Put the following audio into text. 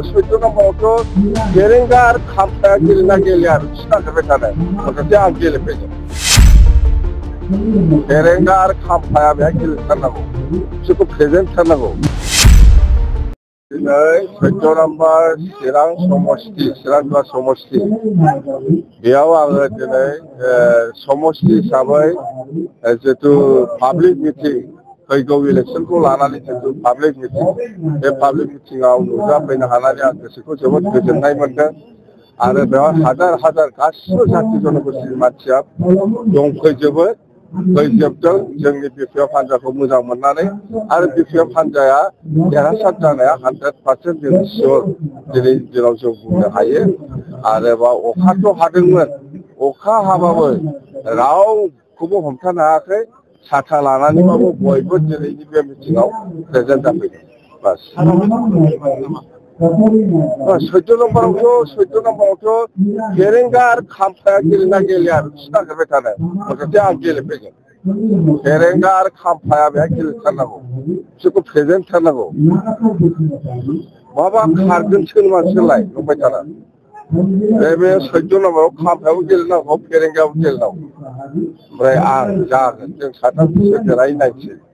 सैत्र नाम्बारावथ' फेरेंगा आरो खाम्फाया गेलेना गेलेया आरो खिथाजोब्बाय थानाय माखासे आं गेलेफैगोन फेरेंगा आरो खाम्फाया बेहाय गेलेथारनांगौ बिसोरखौ फेजेनथारनांगौ दिनै सैत्र नाम्बार चिरां समष्टि चिरां समष्टि बेयाव आङो दिनै समष्टि हिसाबै जितु पाब्लिक मिटिं फैगौ इलेक्सनखौ लानानै जितु पाब्लिक मिटिं बे पाब्लिक मिटिंआव नुजाफैनो हानानै आं गोसोखौ जोबोद गोजोननाय मोनदों आरो बेवहाय हाजार हाजार गासिबो जाथि जनगोष्ठिनि मानसिया दंफैजोबो फैजोबदों जोंनि बिपिएफ हान्जाखौ मोजां मोननानै आरो बिपिएफ हान्जाया देरहासार जानाया 100% जों सियर दिनै दिनाव जों बुंनो हायो आरो बाव अखाथ' हादोंमोन अखा हाबाबो रावखौबो हमथानो हायाखै साथा लानानैबाबो बयबो दिनैनि बे मिटिंआव प्रेजेन्ट जाफैदों बास सैत्र नाम्बारावथ' फेरेंगा आरो खाम्फाया गेलेना गेलेया आरो खिथाजोब्बाय थानाय माखासे आं गेलेफैगोन फेरेंगा आरो खाम्फाया बेहाय गेलेथारनांगौ बिसोरखौ फेजेनथारनांगौ माबा खारगोनसो मानसिलाय नंबाय थाना बे सैत्र नाम्बाराव खाम्फायाबो गेलेनांगौ फेरेंगायाबो गेलेनांगौ ओमफ्राय आं जागोन जों साथामसो देरहायै नायनोसै